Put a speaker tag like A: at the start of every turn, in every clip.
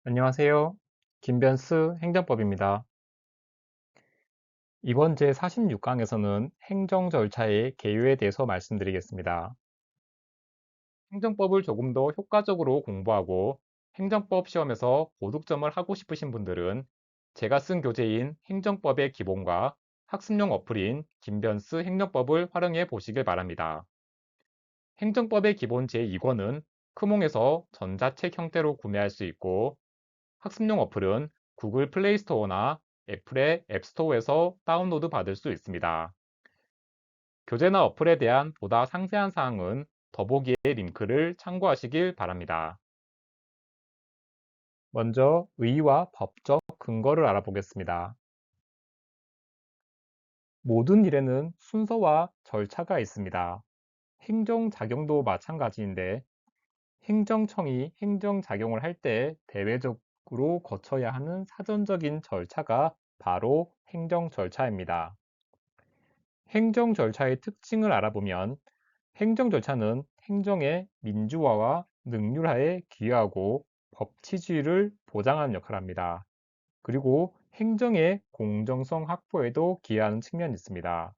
A: 안녕하세요. 김변스 행정법입니다. 이번 제46강에서는 행정 절차의 개요에 대해서 말씀드리겠습니다. 행정법을 조금 더 효과적으로 공부하고 행정법 시험에서 고득점을 하고 싶으신 분들은 제가 쓴 교재인 행정법의 기본과 학습용 어플인 김변스 행정법을 활용해 보시길 바랍니다. 행정법의 기본 제2권은 크몽에서 전자책 형태로 구매할 수 있고 학습용 어플은 구글 플레이 스토어나 애플의 앱스토어에서 다운로드 받을 수 있습니다. 교재나 어플에 대한 보다 상세한 사항은 더보기의 링크를 참고하시길 바랍니다. 먼저 의의와 법적 근거를 알아보겠습니다. 모든 일에는 순서와 절차가 있습니다. 행정작용도 마찬가지인데 행정청이 행정작용을 할 때 대외적으로 거쳐야 하는 사전적인 절차가 바로 행정 절차입니다. 행정 절차의 특징을 알아보면 행정 절차는 행정의 민주화와 능률화에 기여하고 법치주의를 보장하는 역할을 합니다. 그리고 행정의 공정성 확보에도 기여하는 측면이 있습니다.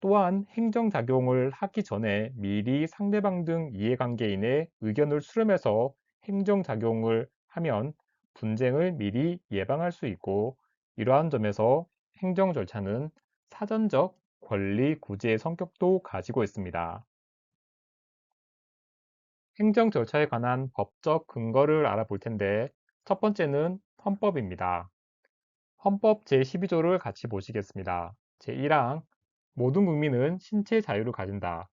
A: 또한 행정작용을 하기 전에 미리 상대방 등 이해관계인의 의견을 수렴해서 행정작용을 하면 분쟁을 미리 예방할 수 있고 이러한 점에서 행정 절차는 사전적 권리 구제의 성격도 가지고 있습니다. 행정 절차에 관한 법적 근거를 알아볼 텐데 첫 번째는 헌법입니다. 헌법 제12조를 같이 보시겠습니다. 제1항 모든 국민은 신체 자유를 가진다.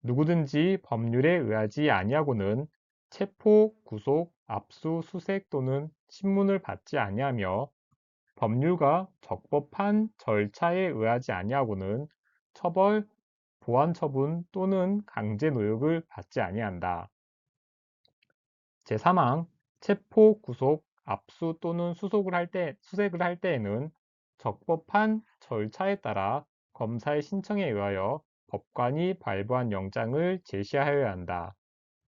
A: 누구든지 법률에 의하지 아니하고는 체포, 구속, 압수, 수색 또는 신문을 받지 아니하며 법률과 적법한 절차에 의하지 아니하고는 처벌, 보안 처분 또는 강제 노역을 받지 아니한다. 제3항 체포, 구속, 압수 또는 수색을 할 때에는 적법한 절차에 따라 검사의 신청에 의하여 법관이 발부한 영장을 제시하여야 한다.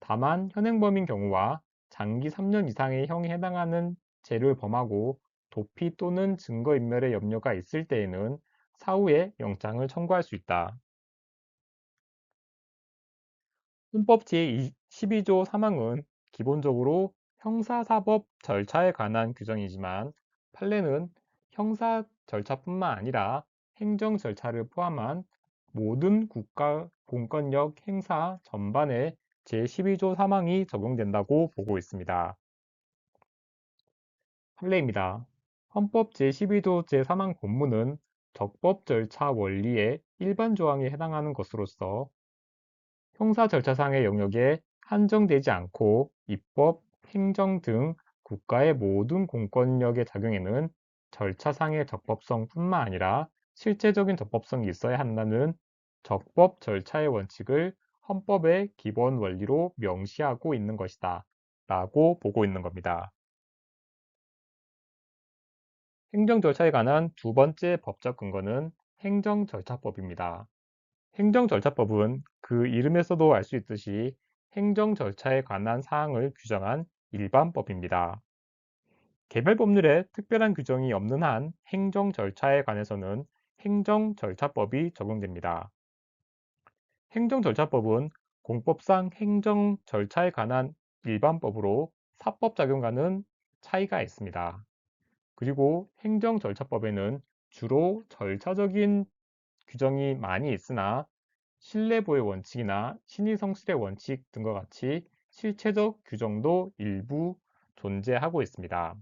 A: 다만 현행범인 경우와 장기 3년 이상의 형에 해당하는 죄를 범하고 도피 또는 증거인멸의 염려가 있을 때에는 사후에 영장을 청구할 수 있다. 헌법 제12조 3항은 기본적으로 형사사법 절차에 관한 규정이지만 판례는 형사 절차뿐만 아니라 행정 절차를 포함한 모든 국가 공권력 행사 전반에 제12조 3항이 적용된다고 보고 있습니다. 판례입니다. 헌법 제12조 제3항 본문은 적법 절차 원리의 일반 조항에 해당하는 것으로서 형사 절차상의 영역에 한정되지 않고 입법, 행정 등 국가의 모든 공권력의 작용에는 절차상의 적법성뿐만 아니라 실제적인 적법성이 있어야 한다는 적법 절차의 원칙을 헌법의 기본 원리로 명시하고 있는 것이다 라고 보고 있는 겁니다. 행정 절차에 관한 두 번째 법적 근거는 행정절차법입니다. 행정절차법은 그 이름에서도 알 수 있듯이 행정 절차에 관한 사항을 규정한 일반법입니다. 개별 법률에 특별한 규정이 없는 한 행정 절차에 관해서는 행정절차법이 적용됩니다. 행정절차법은 공법상 행정 절차에 관한 일반법으로 사법작용과는 차이가 있습니다. 그리고 행정절차법에는 주로 절차적인 규정이 많이 있으나 신뢰보의 원칙이나 신의성실의 원칙 등과 같이 실체적 규정도 일부 존재하고 있습니다.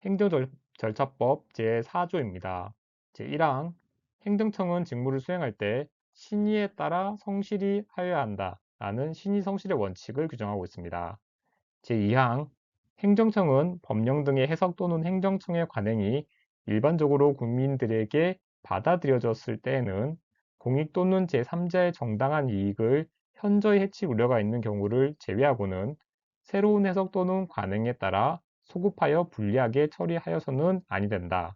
A: 행정절차법 제4조입니다. 제1항 행정청은 직무를 수행할 때 신의에 따라 성실히 하여야 한다 라는 신의성실의 원칙을 규정하고 있습니다. 제2항 행정청은 법령 등의 해석 또는 행정청의 관행이 일반적으로 국민들에게 받아들여졌을 때에는 공익 또는 제3자의 정당한 이익을 현저히 해칠 우려가 있는 경우를 제외하고는 새로운 해석 또는 관행에 따라 소급하여 불리하게 처리하여서는 아니 된다.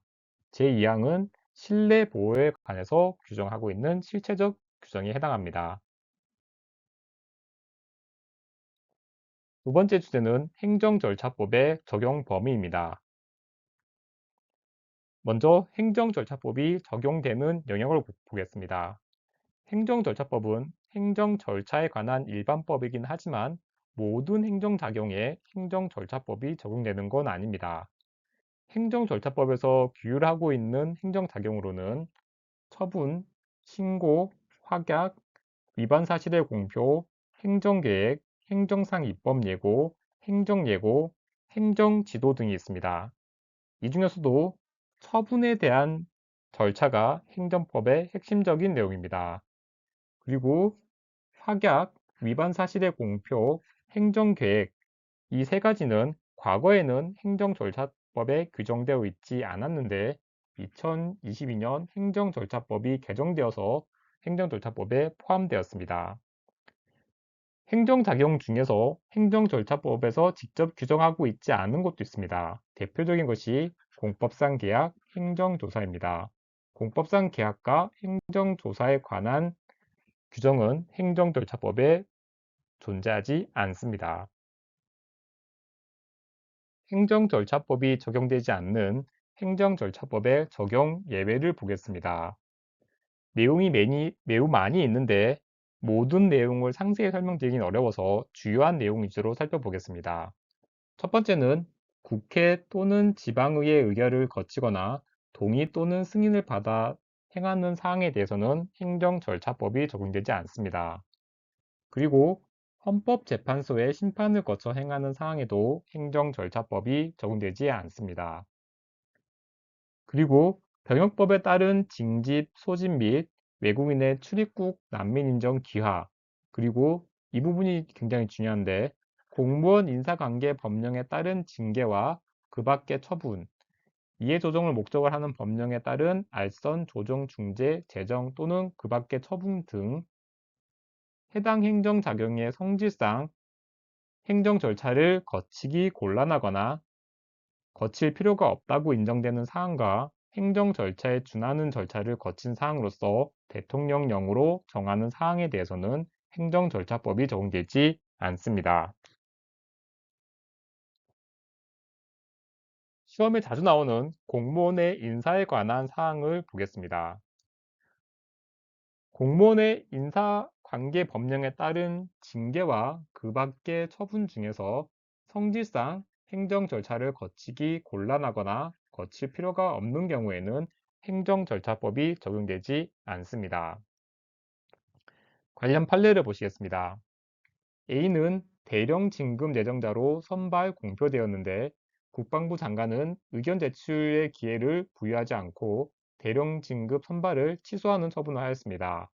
A: 제2항은 신뢰 보호에 관해서 규정하고 있는 실체적 규정에 해당합니다. 두 번째 주제는 행정절차법의 적용 범위입니다. 먼저 행정절차법이 적용되는 영역을 보겠습니다. 행정절차법은 행정절차에 관한 일반법이긴 하지만 모든 행정작용에 행정절차법이 적용되는 건 아닙니다. 행정절차법에서 규율하고 있는 행정작용으로는 처분, 신고, 확약, 위반 사실의 공표, 행정계획, 행정상 입법 예고, 행정예고, 행정지도 등이 있습니다. 이 중에서도 처분에 대한 절차가 행정법의 핵심적인 내용입니다. 그리고 확약, 위반 사실의 공표, 행정계획 이 세 가지는 과거에는 행정절차법에 규정되어 있지 않았는데 2022년 행정절차법이 개정되어서 행정절차법에 포함되었습니다. 행정작용 중에서 행정절차법에서 직접 규정하고 있지 않은 것도 있습니다. 대표적인 것이 공법상 계약, 행정조사입니다. 공법상 계약과 행정조사에 관한 규정은 행정절차법에 존재하지 않습니다. 행정절차법이 적용되지 않는 행정절차법의 적용 예외를 보겠습니다. 내용이 매우 많이 있는데 모든 내용을 상세히 설명드리긴 어려워서 주요한 내용 위주로 살펴보겠습니다. 첫 번째는 국회 또는 지방의회 의결을 거치거나 동의 또는 승인을 받아 행하는 사항에 대해서는 행정절차법이 적용되지 않습니다. 그리고 헌법재판소의 심판을 거쳐 행하는 사항에도 행정절차법이 적용되지 않습니다. 그리고 병역법에 따른 징집, 소집 및 외국인의 출입국 난민 인정 기하, 그리고 이 부분이 굉장히 중요한데 공무원 인사관계 법령에 따른 징계와 그 밖의 처분, 이해 조정을 목적으로 하는 법령에 따른 알선, 조정, 중재, 제정 또는 그 밖의 처분 등 해당 행정작용의 성질상 행정 절차를 거치기 곤란하거나 거칠 필요가 없다고 인정되는 사항과 행정 절차에 준하는 절차를 거친 사항으로서 대통령령으로 정하는 사항에 대해서는 행정절차법이 적용되지 않습니다. 시험에 자주 나오는 공무원의 인사에 관한 사항을 보겠습니다. 공무원의 인사관계 법령에 따른 징계와 그 밖의 처분 중에서 성질상 행정 절차를 거치기 곤란하거나 거칠 필요가 없는 경우에는 행정절차법이 적용되지 않습니다. 관련 판례를 보시겠습니다. A는 대령 진급 예정자로 선발 공표되었는데 국방부 장관은 의견 제출의 기회를 부여하지 않고 대령 진급 선발을 취소하는 처분을 하였습니다.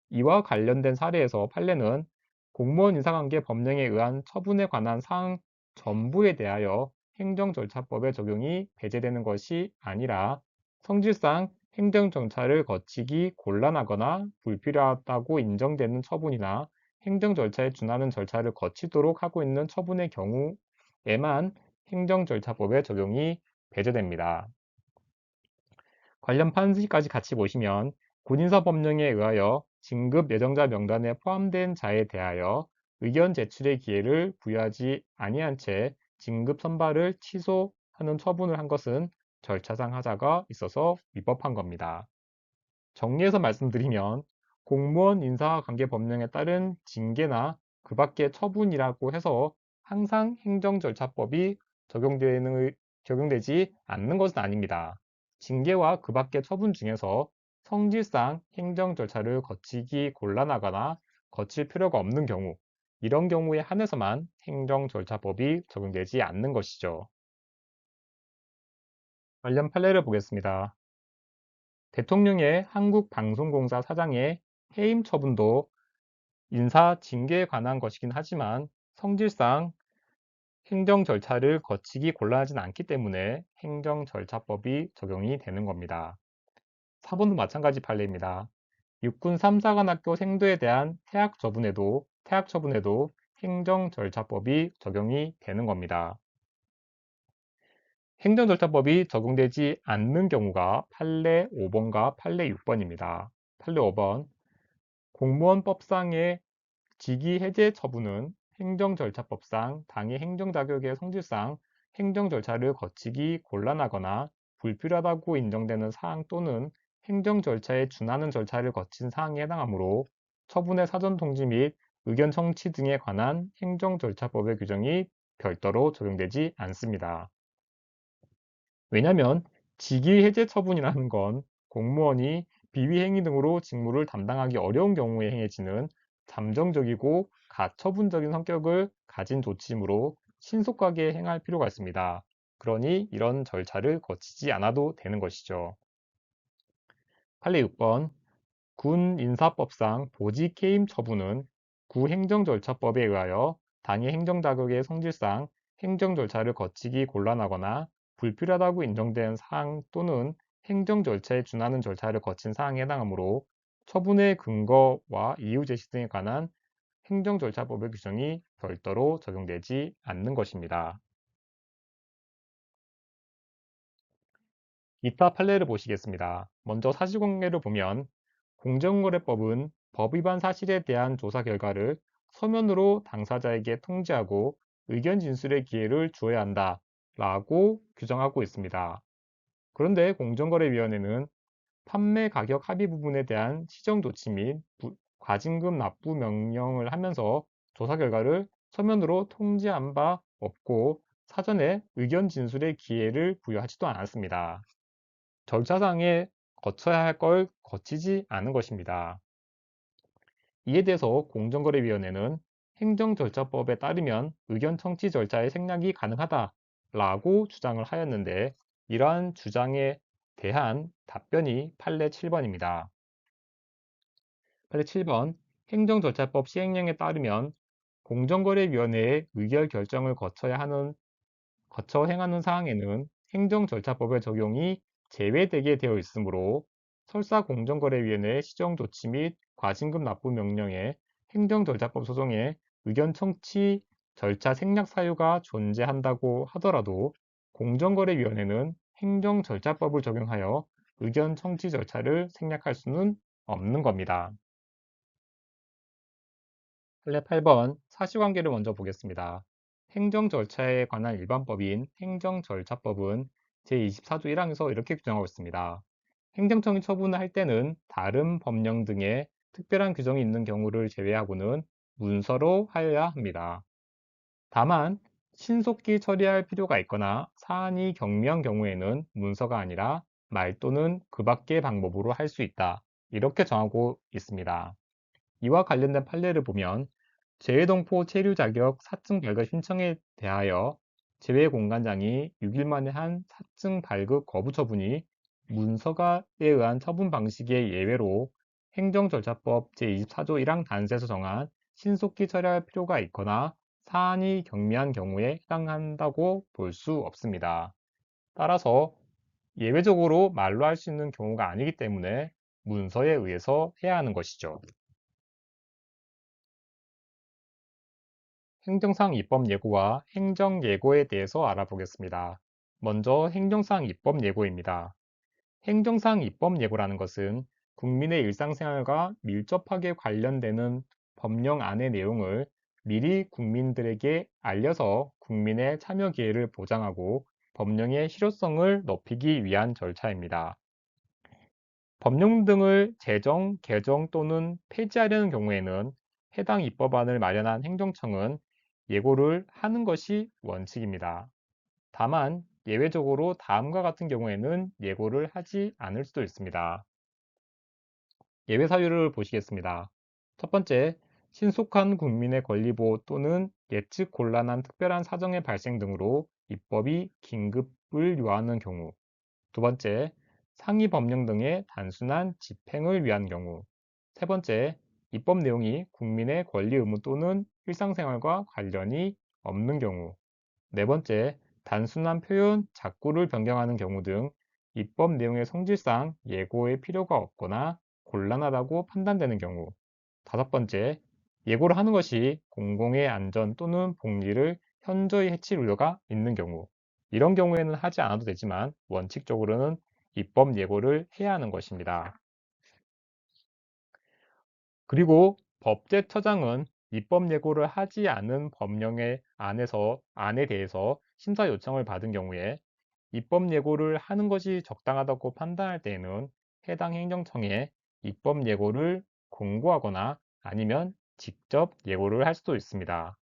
A: 이와 관련된 사례에서 판례는 공무원 인사관계 법령에 의한 처분에 관한 사항 전부에 대하여 행정절차법의 적용이 배제되는 것이 아니라 성질상 행정절차를 거치기 곤란하거나 불필요하다고 인정되는 처분이나 행정절차에 준하는 절차를 거치도록 하고 있는 처분의 경우에만 행정절차법의 적용이 배제됩니다. 관련 판시까지 같이 보시면 군인사법령에 의하여 진급 예정자 명단에 포함된 자에 대하여 의견 제출의 기회를 부여하지 아니한 채 진급 선발을 취소하는 처분을 한 것은 절차상 하자가 있어서 위법한 겁니다. 정리해서 말씀드리면 공무원 인사관계법령에 따른 징계나 그 밖의 처분이라고 해서 항상 행정절차법이 적용되지 않는 것은 아닙니다. 징계와 그 밖의 처분 중에서 성질상 행정 절차를 거치기 곤란하거나 거칠 필요가 없는 경우, 이런 경우에 한해서만 행정절차법이 적용되지 않는 것이죠. 관련 판례를 보겠습니다. 대통령의 한국방송공사 사장의 해임 처분도 인사 징계에 관한 것이긴 하지만 성질상 행정 절차를 거치기 곤란하진 않기 때문에 행정절차법이 적용이 되는 겁니다. 4번도 마찬가지 판례입니다. 육군 3사관학교 생도에 대한 퇴학 처분에도 행정절차법이 적용이 되는 겁니다. 행정절차법이 적용되지 않는 경우가 판례 5번과 판례 6번입니다. 판례 5번 공무원법상의 직위 해제 처분은 행정절차법상 당의 행정자격의 성질상 행정절차를 거치기 곤란하거나 불필요하다고 인정되는 사항 또는 행정절차에 준하는 절차를 거친 사항에 해당하므로 처분의 사전통지 및 의견 청취 등에 관한 행정절차법의 규정이 별도로 적용되지 않습니다. 왜냐하면 직위해제 처분이라는 건 공무원이 비위행위 등으로 직무를 담당하기 어려운 경우에 행해지는 잠정적이고 가처분적인 성격을 가진 조치이므로 신속하게 행할 필요가 있습니다. 그러니 이런 절차를 거치지 않아도 되는 것이죠. 판례 6번 군 인사법상 보직 해임 처분은 구행정절차법에 의하여 당의 행정자격의 성질상 행정절차를 거치기 곤란하거나 불필요하다고 인정된 사항 또는 행정절차에 준하는 절차를 거친 사항에 해당하므로 처분의 근거와 이유 제시 등에 관한 행정절차법의 규정이 별도로 적용되지 않는 것입니다. 이타 판례를 보시겠습니다. 먼저 사실관계를 보면 공정거래법은 법 위반 사실에 대한 조사 결과를 서면으로 당사자에게 통지하고 의견 진술의 기회를 주어야 한다 라고 규정하고 있습니다. 그런데 공정거래위원회는 판매 가격 합의 부분에 대한 시정 조치 및 과징금 납부 명령을 하면서 조사 결과를 서면으로 통지한 바 없고 사전에 의견 진술의 기회를 부여하지도 않았습니다. 절차상에 거쳐야 할 걸 거치지 않은 것입니다. 이에 대해서 공정거래위원회는 행정절차법에 따르면 의견 청취 절차의 생략이 가능하다라고 주장을 하였는데 이러한 주장에 대한 답변이 판례 7번입니다. 판례 7번 행정절차법 시행령에 따르면 공정거래위원회의 의결 결정을 거쳐 행하는 사항에는 행정절차법의 적용이 제외되게 되어 있으므로 설사 공정거래위원회의 시정조치 및 과징금 납부 명령에 행정절차법 소송에 의견 청취 절차 생략 사유가 존재한다고 하더라도 공정거래위원회는 행정절차법을 적용하여 의견 청취 절차를 생략할 수는 없는 겁니다. 판례 8번 사실관계를 먼저 보겠습니다. 행정절차에 관한 일반법인 행정절차법은 제24조 1항에서 이렇게 규정하고 있습니다. 행정청이 처분을 할 때는 다른 법령 등의 특별한 규정이 있는 경우를 제외하고는 문서로 하여야 합니다. 다만 신속히 처리할 필요가 있거나 사안이 경미한 경우에는 문서가 아니라 말 또는 그 밖의 방법으로 할 수 있다. 이렇게 정하고 있습니다. 이와 관련된 판례를 보면 재외동포 체류 자격 사증 발급 신청에 대하여 재외공관장이 6일 만에 한 사증 발급 거부 처분이 문서가에 의한 처분 방식의 예외로 행정절차법 제24조 1항 단서에서 정한 신속히 처리할 필요가 있거나 사안이 경미한 경우에 해당한다고 볼 수 없습니다. 따라서 예외적으로 말로 할 수 있는 경우가 아니기 때문에 문서에 의해서 해야 하는 것이죠. 행정상 입법 예고와 행정 예고에 대해서 알아보겠습니다. 먼저 행정상 입법 예고입니다. 행정상 입법 예고라는 것은 국민의 일상생활과 밀접하게 관련되는 법령안의 내용을 미리 국민들에게 알려서 국민의 참여 기회를 보장하고 법령의 실효성을 높이기 위한 절차입니다. 법령 등을 제정, 개정 또는 폐지하려는 경우에는 해당 입법안을 마련한 행정청은 예고를 하는 것이 원칙입니다. 다만 예외적으로 다음과 같은 경우에는 예고를 하지 않을 수도 있습니다. 예외 사유를 보시겠습니다. 첫 번째, 신속한 국민의 권리 보호 또는 예측 곤란한 특별한 사정의 발생 등으로 입법이 긴급을 요하는 경우. 두 번째, 상위 법령 등의 단순한 집행을 위한 경우. 세 번째, 입법 내용이 국민의 권리 의무 또는 일상생활과 관련이 없는 경우. 네 번째, 단순한 표현, 작구를 변경하는 경우 등 입법 내용의 성질상 예고의 필요가 없거나 곤란하다고 판단되는 경우. 다섯 번째, 예고를 하는 것이 공공의 안전 또는 복리를 현저히 해칠 우려가 있는 경우. 이런 경우에는 하지 않아도 되지만 원칙적으로는 입법 예고를 해야 하는 것입니다. 그리고 법제처장은 입법 예고를 하지 않은 법령의 안에 대해서 심사 요청을 받은 경우에 입법 예고를 하는 것이 적당하다고 판단할 때에는 해당 행정청에 입법 예고를 공고하거나 아니면 직접 예고를 할 수도 있습니다.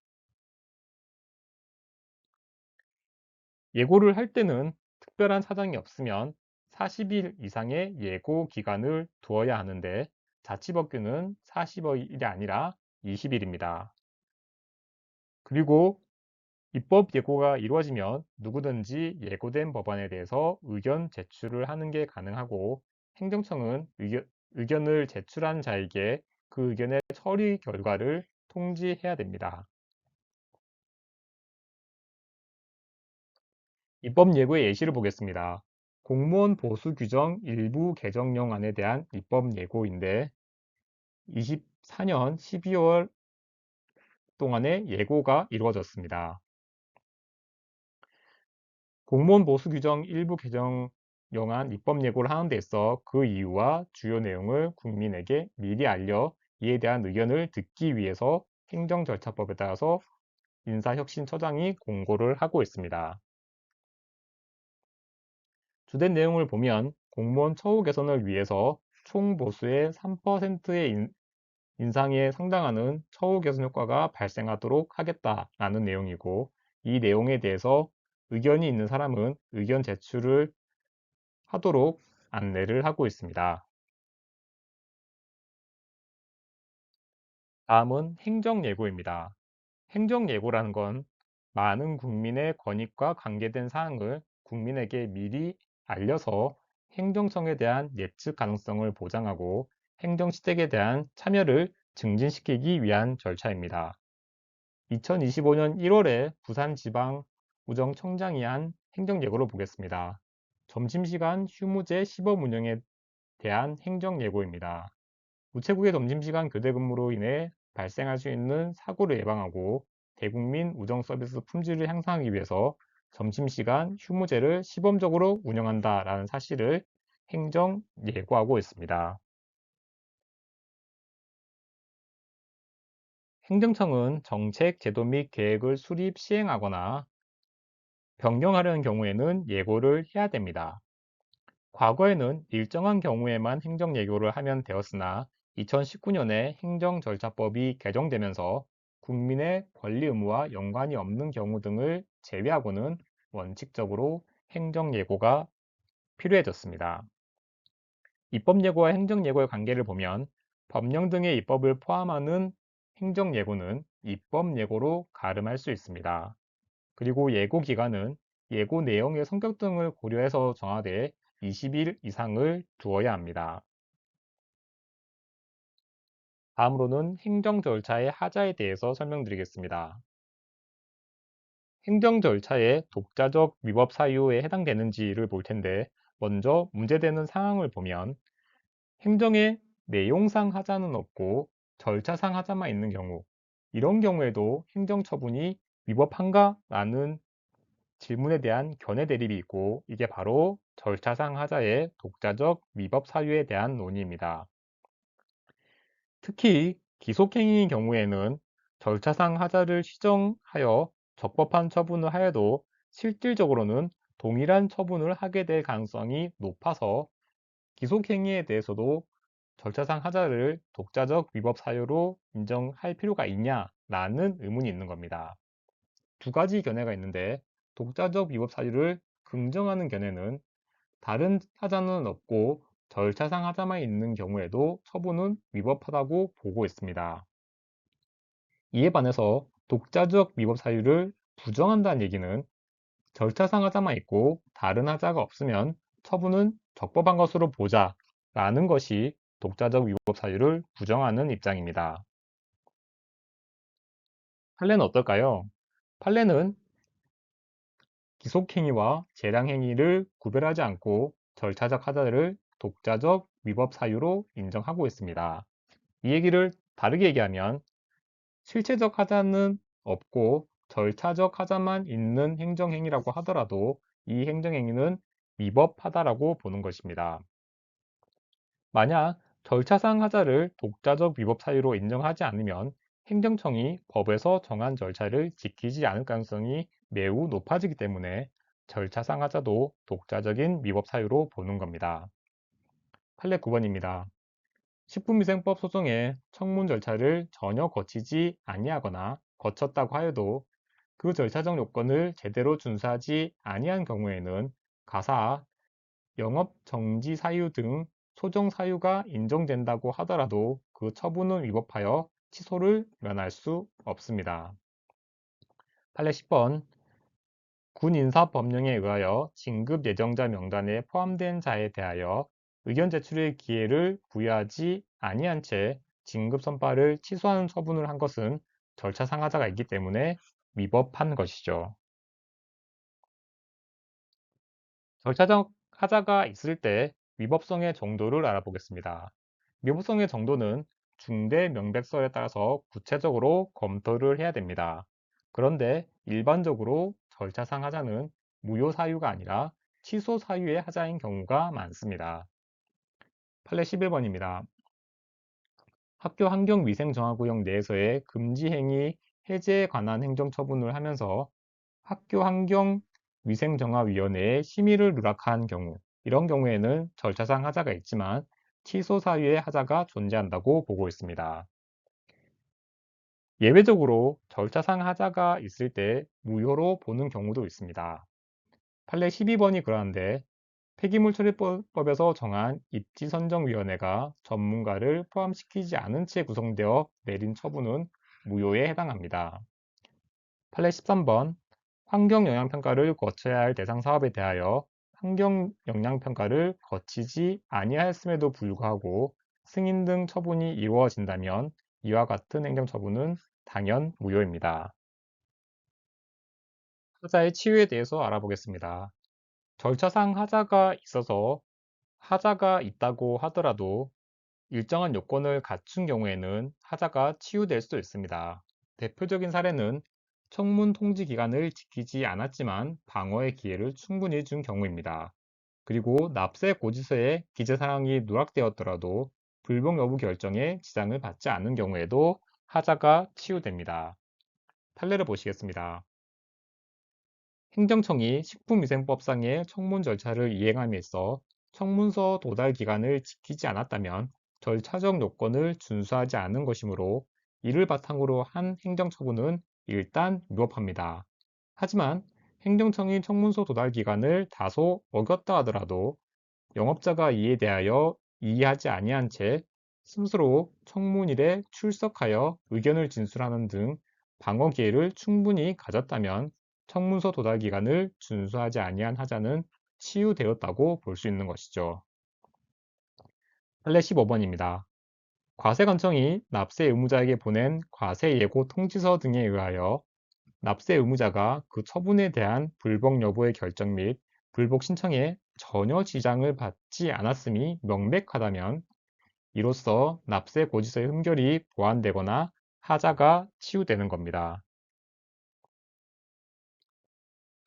A: 예고를 할 때는 특별한 사정이 없으면 40일 이상의 예고 기간을 두어야 하는데 자치법규는 40일이 아니라 20일입니다. 그리고 입법 예고가 이루어지면 누구든지 예고된 법안에 대해서 의견 제출을 하는 게 가능하고 행정청은 의견을 제출한 자에게 그 의견의 처리 결과를 통지해야 됩니다. 입법 예고의 예시를 보겠습니다. 공무원 보수 규정 일부 개정령안에 대한 입법 예고인데 24년 12월 동안에 예고가 이루어졌습니다. 공무원 보수 규정 일부 개정령안 입법 예고를 하는 데 있어 그 이유와 주요 내용을 국민에게 미리 알려 이에 대한 의견을 듣기 위해서 행정절차법에 따라서 인사혁신처장이 공고를 하고 있습니다. 주된 내용을 보면 공무원 처우 개선을 위해서 총 보수의 3%의 인상에 상당하는 처우 개선 효과가 발생하도록 하겠다라는 내용이고 이 내용에 대해서 의견이 있는 사람은 의견 제출을 하도록 안내를 하고 있습니다. 다음은 행정예고입니다. 행정예고라는 건 많은 국민의 권익과 관계된 사항을 국민에게 미리 알려서 행정청에 대한 예측 가능성을 보장하고 행정시책에 대한 참여를 증진시키기 위한 절차입니다. 2025년 1월에 부산지방우정청장이 한 행정예고를 보겠습니다. 점심시간 휴무제 시범 운영에 대한 행정예고입니다. 우체국의 점심시간 교대 근무로 인해 발생할 수 있는 사고를 예방하고 대국민 우정 서비스 품질을 향상하기 위해서 점심시간 휴무제를 시범적으로 운영한다라는 사실을 행정 예고하고 있습니다. 행정청은 정책, 제도 및 계획을 수립, 시행하거나 변경하려는 경우에는 예고를 해야 됩니다. 과거에는 일정한 경우에만 행정 예고를 하면 되었으나 2019년에 행정절차법이 개정되면서 국민의 권리 의무와 연관이 없는 경우 등을 제외하고는 원칙적으로 행정 예고가 필요해졌습니다. 입법 예고와 행정 예고의 관계를 보면 법령 등의 입법을 포함하는 행정 예고는 입법 예고로 가름할 수 있습니다. 그리고 예고 기간은 예고 내용의 성격 등을 고려해서 정하되 20일 이상을 두어야 합니다. 다음으로는 행정 절차의 하자에 대해서 설명드리겠습니다. 행정 절차의 독자적 위법 사유에 해당되는지를 볼 텐데 먼저 문제되는 상황을 보면 행정의 내용상 하자는 없고 절차상 하자만 있는 경우 이런 경우에도 행정처분이 위법한가? 라는 질문에 대한 견해 대립이 있고 이게 바로 절차상 하자의 독자적 위법 사유에 대한 논의입니다. 특히 기속행위인 경우에는 절차상 하자를 시정하여 적법한 처분을 하여도 실질적으로는 동일한 처분을 하게 될 가능성이 높아서 기속행위에 대해서도 절차상 하자를 독자적 위법 사유로 인정할 필요가 있냐라는 의문이 있는 겁니다. 두 가지 견해가 있는데 독자적 위법 사유를 긍정하는 견해는 다른 하자는 없고 절차상 하자만 있는 경우에도 처분은 위법하다고 보고 있습니다. 이에 반해서 독자적 위법 사유를 부정한다는 얘기는 절차상 하자만 있고 다른 하자가 없으면 처분은 적법한 것으로 보자 라는 것이 독자적 위법 사유를 부정하는 입장입니다. 판례는 어떨까요? 판례는 기속행위와 재량행위를 구별하지 않고 절차적 하자를 독자적 위법 사유로 인정하고 있습니다. 이 얘기를 다르게 얘기하면 실체적 하자는 없고 절차적 하자만 있는 행정행위라고 하더라도 이 행정행위는 위법하다라고 보는 것입니다. 만약 절차상 하자를 독자적 위법 사유로 인정하지 않으면 행정청이 법에서 정한 절차를 지키지 않을 가능성이 매우 높아지기 때문에 절차상 하자도 독자적인 위법 사유로 보는 겁니다. 판례 9번입니다. 식품위생법 소송의 청문 절차를 전혀 거치지 아니하거나 거쳤다고 하여도 그 절차적 요건을 제대로 준수하지 아니한 경우에는 가사, 영업 정지 사유 등 소정 사유가 인정된다고 하더라도 그 처분은 위법하여 취소를 면할 수 없습니다. 판례 10번 군인사법령에 의하여 진급 예정자 명단에 포함된 자에 대하여 의견 제출의 기회를 부여하지 아니한 채 진급 선발을 취소하는 처분을 한 것은 절차상 하자가 있기 때문에 위법한 것이죠. 절차적 하자가 있을 때 위법성의 정도를 알아보겠습니다. 위법성의 정도는 중대 명백설에 따라서 구체적으로 검토를 해야 됩니다. 그런데 일반적으로 절차상 하자는 무효 사유가 아니라 취소 사유의 하자인 경우가 많습니다. 판례 11번입니다. 학교 환경위생정화구역 내에서의 금지 행위 해제에 관한 행정처분을 하면서 학교 환경위생정화위원회에 심의를 누락한 경우, 이런 경우에는 절차상 하자가 있지만 취소 사유의 하자가 존재한다고 보고 있습니다. 예외적으로 절차상 하자가 있을 때 무효로 보는 경우도 있습니다. 판례 12번이 그러한데 폐기물처리법에서 정한 입지선정위원회가 전문가를 포함시키지 않은 채 구성되어 내린 처분은 무효에 해당합니다. 판례 13번 환경영향평가를 거쳐야 할 대상 사업에 대하여 환경영향평가를 거치지 아니하였음에도 불구하고 승인 등 처분이 이루어진다면 이와 같은 행정처분은 당연 무효입니다. 하자의 치유에 대해서 알아보겠습니다. 절차상 하자가 있어서 하자가 있다고 하더라도 일정한 요건을 갖춘 경우에는 하자가 치유될 수도 있습니다. 대표적인 사례는 청문 통지 기간을 지키지 않았지만 방어의 기회를 충분히 준 경우입니다. 그리고 납세 고지서에 기재사항이 누락되었더라도 불복 여부 결정에 지장을 받지 않은 경우에도 하자가 치유됩니다. 판례를 보시겠습니다. 행정청이 식품위생법상의 청문 절차를 이행함에 있어 청문서 도달 기간을 지키지 않았다면 절차적 요건을 준수하지 않은 것이므로 이를 바탕으로 한 행정처분은 일단 위법합니다. 하지만 행정청이 청문서 도달 기간을 다소 어겼다 하더라도 영업자가 이에 대하여 이의하지 아니한 채 스스로 청문일에 출석하여 의견을 진술하는 등 방어 기회를 충분히 가졌다면 청문서 도달 기간을 준수하지 아니한 하자는 치유되었다고 볼 수 있는 것이죠. 판례 15번입니다. 과세관청이 납세 의무자에게 보낸 과세 예고 통지서 등에 의하여 납세 의무자가 그 처분에 대한 불복 여부의 결정 및 불복 신청에 전혀 지장을 받지 않았음이 명백하다면 이로써 납세 고지서의 흠결이 보완되거나 하자가 치유되는 겁니다.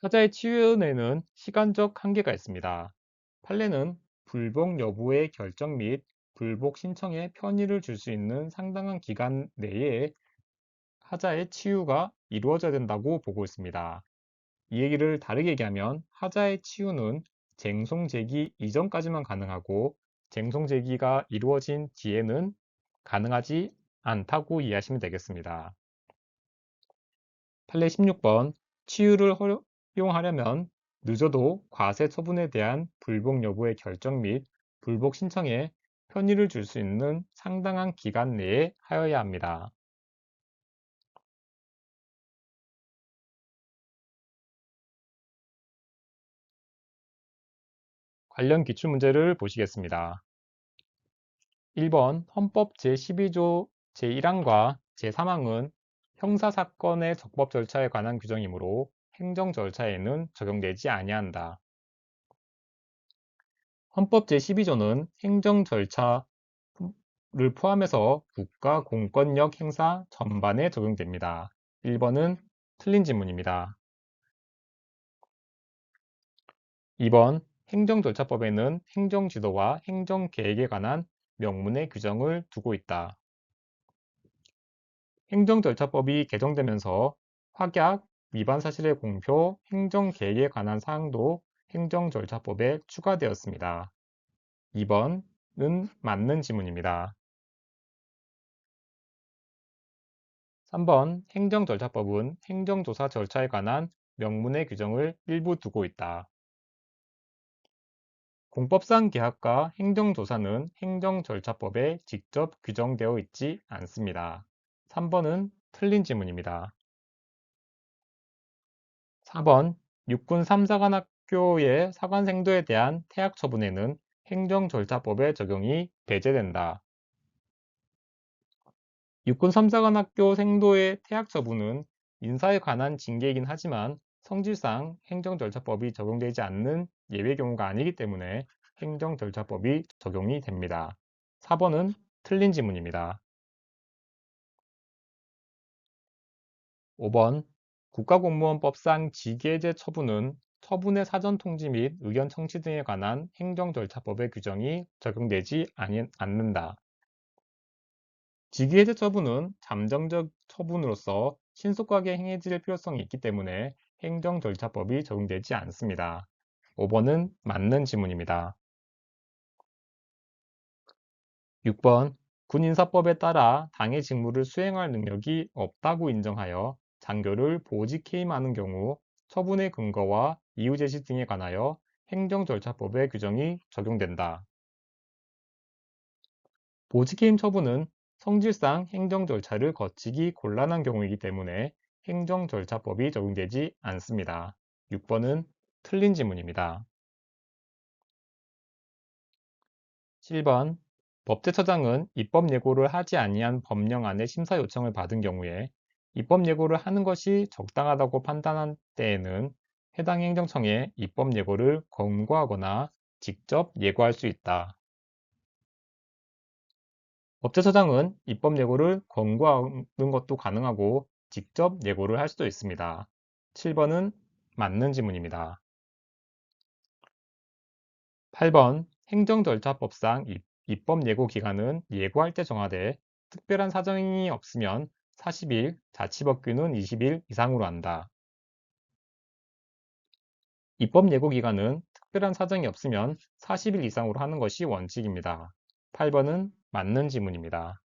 A: 하자의 치유에는 시간적 한계가 있습니다. 판례는 불복 여부의 결정 및 불복 신청에 편의를 줄 수 있는 상당한 기간 내에 하자의 치유가 이루어져야 된다고 보고 있습니다. 이 얘기를 다르게 얘기하면 하자의 치유는 쟁송 제기 이전까지만 가능하고 쟁송 제기가 이루어진 뒤에는 가능하지 않다고 이해하시면 되겠습니다. 판례 16번 치유를 허용하려면 늦어도 과세 처분에 대한 불복 여부의 결정 및 불복 신청에 편의를 줄 수 있는 상당한 기간 내에 하여야 합니다. 관련 기출문제를 보시겠습니다. 1번 헌법 제12조 제1항과 제3항은 형사사건의 적법 절차에 관한 규정이므로 행정 절차에는 적용되지 아니한다. 헌법 제12조는 행정 절차를 포함해서 국가 공권력 행사 전반에 적용됩니다. 1번은 틀린 질문입니다. 2번 행정절차법에는 행정지도와 행정계획에 관한 명문의 규정을 두고 있다. 행정절차법이 개정되면서 확약, 위반 사실의 공표, 행정계획에 관한 사항도 행정절차법에 추가되었습니다. 2번은 맞는 지문입니다. 3번 행정절차법은 행정조사 절차에 관한 명문의 규정을 일부 두고 있다. 공법상 계약과 행정조사는 행정절차법에 직접 규정되어 있지 않습니다. 3번은 틀린 지문입니다. 4번 육군 3사관학교의 사관생도에 대한 퇴학 처분에는 행정절차법의 적용이 배제된다. 육군 3사관학교 생도의 퇴학 처분은 인사에 관한 징계이긴 하지만 성질상 행정절차법이 적용되지 않는 예외 경우가 아니기 때문에 행정절차법이 적용이 됩니다. 4번은 틀린 지문입니다. 5번 국가공무원법상 직위해제 처분은 처분의 사전 통지 및 의견 청취 등에 관한 행정절차법의 규정이 적용되지 않는다. 직위해제 처분은 잠정적 처분으로서 신속하게 행해질 필요성이 있기 때문에 행정절차법이 적용되지 않습니다. 5번은 맞는 지문입니다. 6번 군인사법에 따라 당의 직무를 수행할 능력이 없다고 인정하여 장교를 보직 해임하는 경우 처분의 근거와 이유 제시 등에 관하여 행정절차법의 규정이 적용된다. 보직 해임 처분은 성질상 행정절차를 거치기 곤란한 경우이기 때문에 행정절차법이 적용되지 않습니다. 6번은 틀린 지문입니다. 7번 법제처장은 입법 예고를 하지 아니한 법령안의 심사 요청을 받은 경우에 입법 예고를 하는 것이 적당하다고 판단한 때에는 해당 행정청에 입법 예고를 권고하거나 직접 예고할 수 있다. 법제처장은 입법 예고를 권고하는 것도 가능하고 직접 예고를 할 수도 있습니다. 7번은 맞는 지문입니다. 8번 행정절차법상 입법 예고 기간은 예고할 때 정하되 특별한 사정이 없으면 40일, 자치법규는 20일 이상으로 한다. 입법 예고 기간은 특별한 사정이 없으면 40일 이상으로 하는 것이 원칙입니다. 8번은 맞는 지문입니다.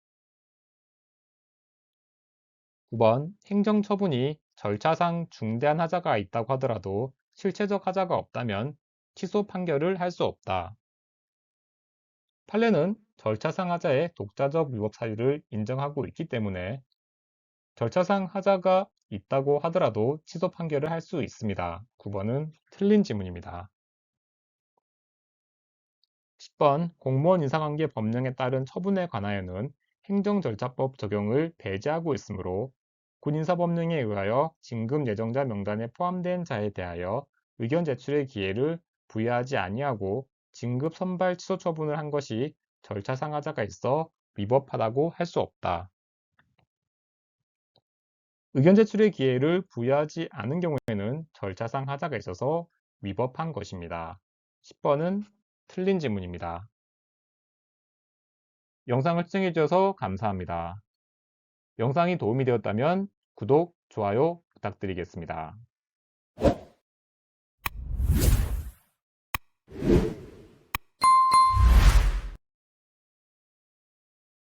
A: 9번 행정처분이 절차상 중대한 하자가 있다고 하더라도 실체적 하자가 없다면 취소 판결을 할 수 없다. 판례는 절차상 하자의 독자적 위법 사유를 인정하고 있기 때문에 절차상 하자가 있다고 하더라도 취소 판결을 할 수 있습니다. 9번은 틀린 지문입니다. 10번 공무원 인사관계 법령에 따른 처분에 관하여는 행정절차법 적용을 배제하고 있으므로 군인사법령에 의하여 진급 예정자 명단에 포함된 자에 대하여 의견 제출의 기회를 부여하지 아니하고 진급 선발 취소 처분을 한 것이 절차상 하자가 있어 위법하다고 할 수 없다. 의견 제출의 기회를 부여하지 않은 경우에는 절차상 하자가 있어서 위법한 것입니다. 10번은 틀린 지문입니다. 영상을 시청해 주셔서 감사합니다. 영상이 도움이 되었다면 구독, 좋아요 부탁드리겠습니다.